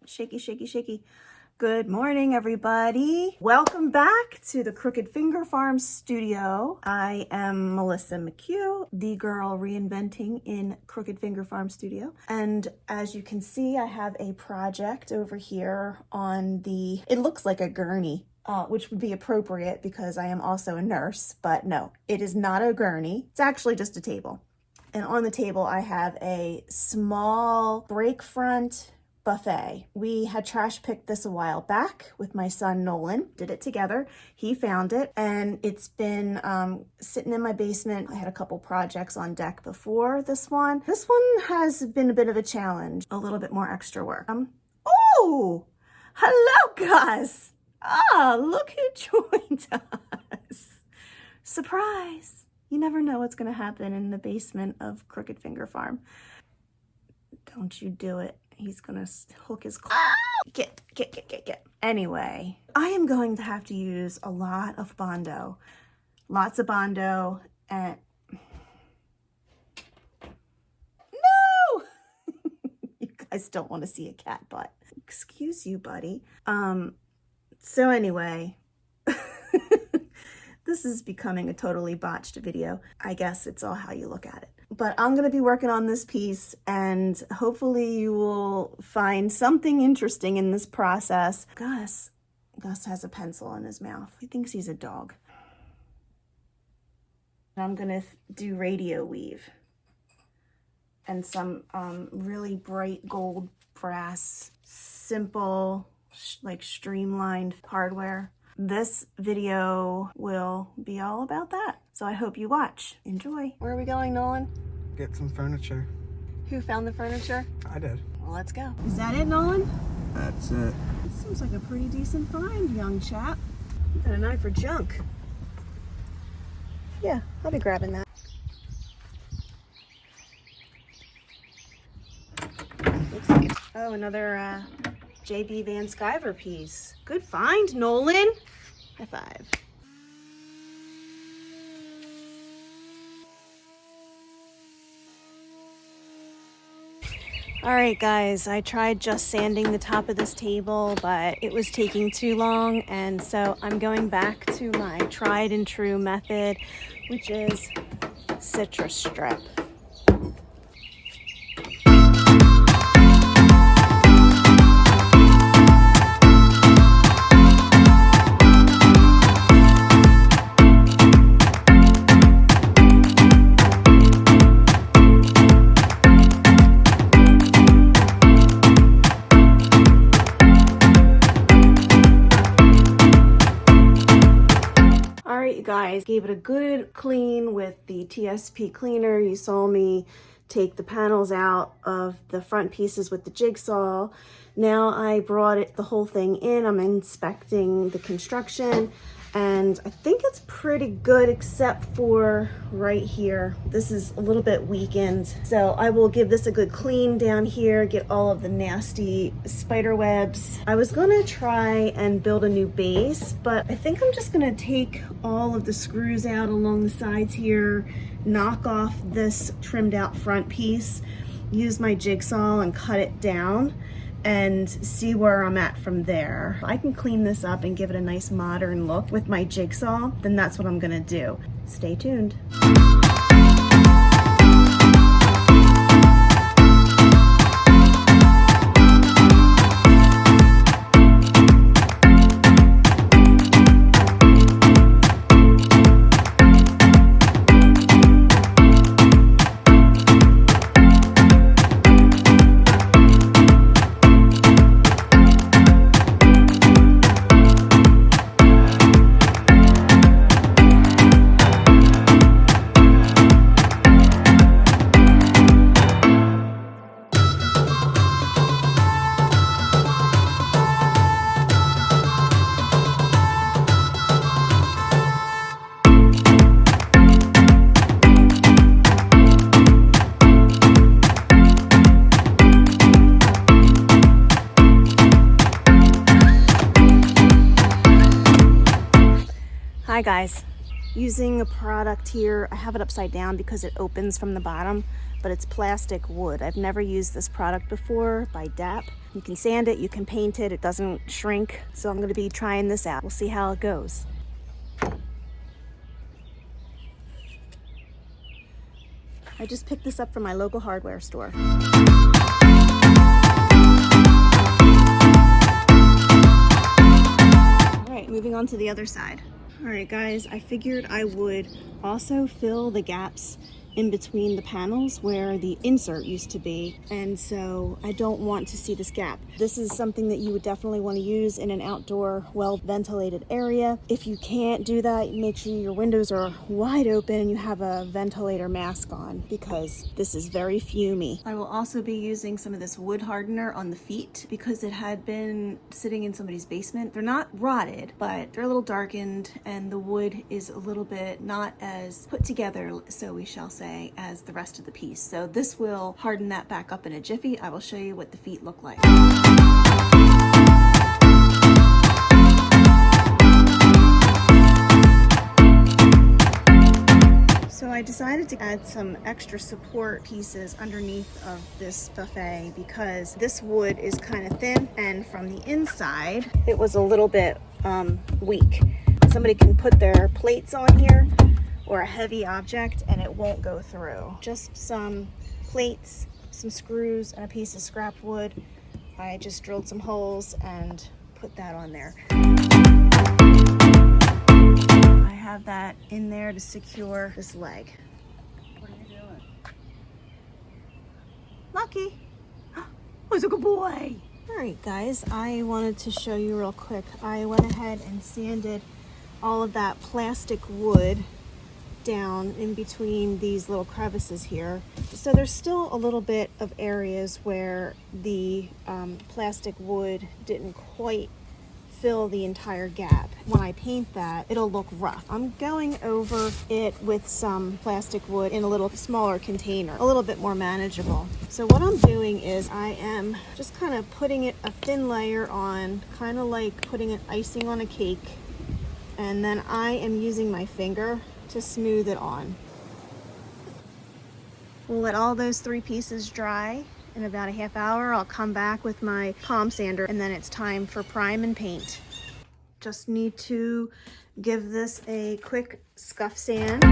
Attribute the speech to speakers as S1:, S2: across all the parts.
S1: shaky, shaky, shaky. Good morning, everybody. Welcome back to the Crooked Finger Farm studio. I am Melissa McHugh, the girl reinventing in Crooked Finger Farm studio. And as you can see, I have a project over here on the, it looks like a gurney, which would be appropriate because I am also a nurse, but no, it is not a gurney. It's actually just a table. And on the table, I have a small break front buffet. We had trash picked this a while back with my son Nolan, did it together. He found it and it's been sitting in my basement. I had a couple projects on deck before this one. This one has been a bit of a challenge, a little bit more extra work. Oh, hello Gus. Look who joined us. Surprise. You never know what's gonna happen in the basement of Crooked Finger Farm. Don't you do it. He's gonna hook his claw. Get. Anyway, I am going to have to use a lot of Bondo. Lots of Bondo and... No! You guys don't want to see a cat butt. Excuse you, buddy. So anyway, this is becoming a totally botched video. I guess it's all how you look at it. But I'm gonna be working on this piece and hopefully you will find something interesting in this process. Gus has a pencil in his mouth. He thinks he's a dog. I'm gonna do radio weave and some really bright gold brass, simple, like streamlined hardware. This video will be all about that. So I hope you watch. Enjoy. Where are we going, Nolan?
S2: Get some furniture.
S1: Who found the furniture?
S2: I did.
S1: Well, let's go. Is that it, Nolan?
S2: That's it.
S1: This seems like a pretty decent find, young chap. You got an eye for junk. Yeah, I'll be grabbing that. Oh, another JB Vansciver piece. Good find, Nolan. High five. All right, guys, I tried just sanding the top of this table, but it was taking too long. And so I'm going back to my tried and true method, which is citrus strip. Guys, gave it a good clean with the TSP cleaner. You saw me take the panels out of the front pieces with the jigsaw. Now I brought the whole thing in. I'm inspecting the construction and I think it's pretty good except for right here. This is a little bit weakened. So I will give this a good clean down here, get all of the nasty spider webs. I was gonna try and build a new base, but I think I'm just gonna take all of the screws out along the sides here, knock off this trimmed out front piece, use my jigsaw and cut it down and see where I'm at from there. If I can clean this up and give it a nice modern look with my jigsaw, then that's what I'm gonna do. Stay tuned. Hi guys, using a product here, I have it upside down because it opens from the bottom, but it's plastic wood. I've never used this product before by DAP. You can sand it, you can paint it, it doesn't shrink. So I'm gonna be trying this out. We'll see how it goes. I just picked this up from my local hardware store. All right, moving on to the other side. All right, guys, I figured I would also fill the gaps in between the panels where the insert used to be, and so I don't want to see this gap. This is something that you would definitely want to use in an outdoor, well-ventilated area. If you can't do that, make sure your windows are wide open and you have a ventilator mask on, because this is very fumey. I will also be using some of this wood hardener on the feet because it had been sitting in somebody's basement. They're not rotted, but they're a little darkened and the wood is a little bit not as put together, so we shall say, as the rest of the piece. So this will harden that back up in a jiffy. I will show you what the feet look like. So I decided to add some extra support pieces underneath of this buffet because this wood is kind of thin, and from the inside it was a little bit weak. Somebody can put their plates on here or a heavy object and it won't go through. Just some plates, some screws, and a piece of scrap wood. I just drilled some holes and put that on there. I have that in there to secure this leg. What are you doing? Lucky. Who's a good boy? All right, guys, I wanted to show you real quick. I went ahead and sanded all of that plastic wood down in between these little crevices here. So there's still a little bit of areas where the plastic wood didn't quite fill the entire gap. When I paint that, it'll look rough. I'm going over it with some plastic wood in a little smaller container, a little bit more manageable. So what I'm doing is I am just kind of putting it a thin layer on, kind of like putting an icing on a cake. And then I am using my finger to smooth it on. We'll let all those 3 pieces dry. In about a half hour, I'll come back with my palm sander, and then it's time for prime and paint. Just need to give this a quick scuff sand.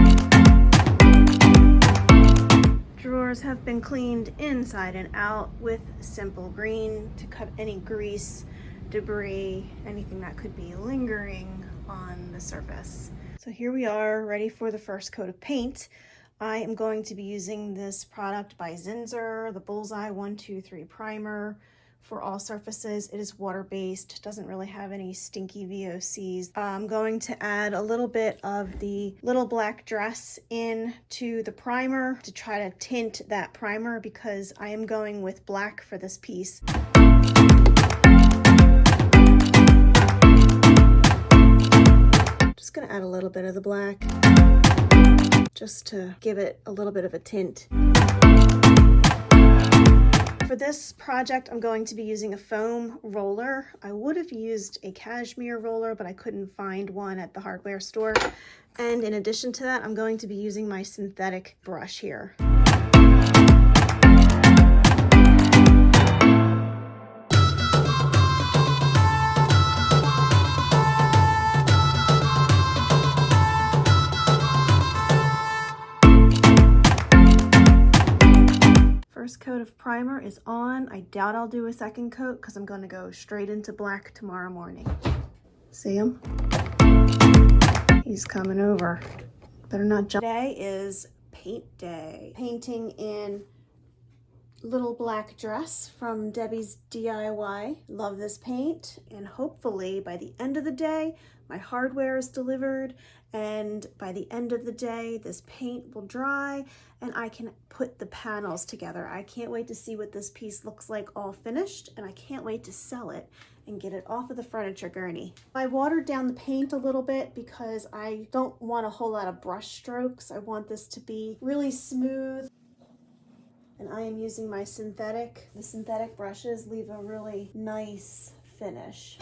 S1: Drawers have been cleaned inside and out with simple green to cut any grease, debris, anything that could be lingering on the surface. So here we are, ready for the first coat of paint. I am going to be using this product by Zinsser, the Bullseye 123 Primer for all surfaces. It is water-based, doesn't really have any stinky VOCs. I'm going to add a little bit of the little black dress into the primer to try to tint that primer because I am going with black for this piece. Just gonna add a little bit of the black just to give it a little bit of a tint. For this project, I'm going to be using a foam roller. I would have used a cashmere roller, but I couldn't find one at the hardware store. And in addition to that, I'm going to be using my synthetic brush here. First coat of primer is on. I doubt I'll do a second coat because I'm going to go straight into black tomorrow morning. See him? He's coming over. Better not jump. Today is paint day. Painting in little black dress from Debbie's DIY. Love this paint, and hopefully by the end of the day my hardware is delivered, and by the end of the day this paint will dry and I can put the panels together. I can't wait to see what this piece looks like all finished, and I can't wait to sell it and get it off of the furniture gurney. I watered down the paint a little bit because I don't want a whole lot of brush strokes. I want this to be really smooth. And I am using my synthetic. The synthetic brushes leave a really nice finish.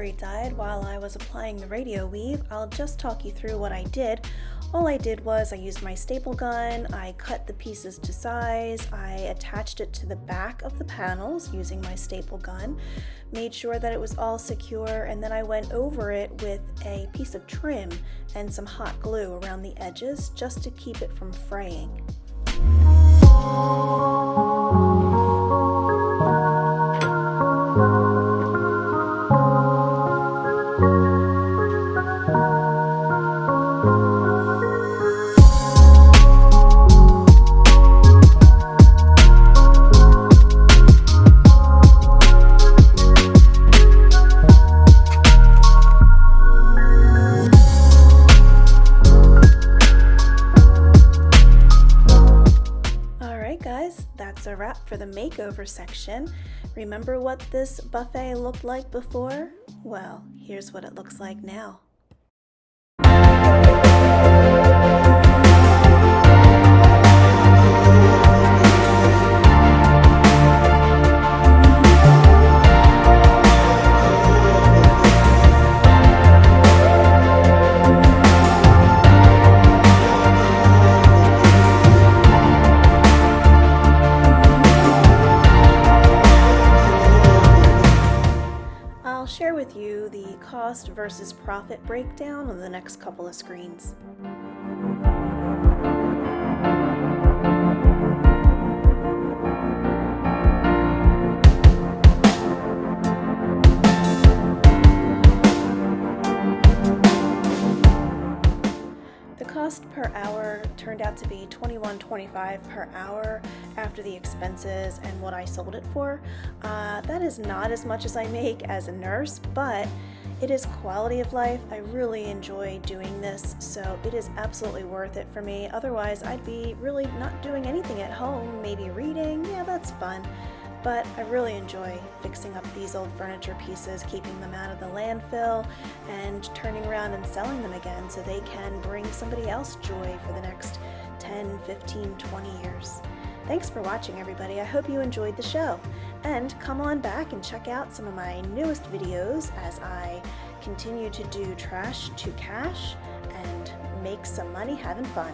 S1: battery died while I was applying the radio weave, I'll just talk you through what I did. All I did was I used my staple gun, I cut the pieces to size, I attached it to the back of the panels using my staple gun, made sure that it was all secure, and then I went over it with a piece of trim and some hot glue around the edges just to keep it from fraying. That's a wrap for the makeover section. Remember what this buffet looked like before? Well, here's what it looks like now. I'll share with you the cost versus profit breakdown on the next couple of screens. The cost per hour turned out to be $21.25 per hour after the expenses and what I sold it for. That is not as much as I make as a nurse, but it is quality of life. I really enjoy doing this, so it is absolutely worth it for me. Otherwise, I'd be really not doing anything at home, maybe reading. Yeah, that's fun. But I really enjoy fixing up these old furniture pieces, keeping them out of the landfill, and turning around and selling them again so they can bring somebody else joy for the next 10, 15, 20 years. Thanks for watching, everybody. I hope you enjoyed the show. And come on back and check out some of my newest videos as I continue to do trash to cash and make some money having fun.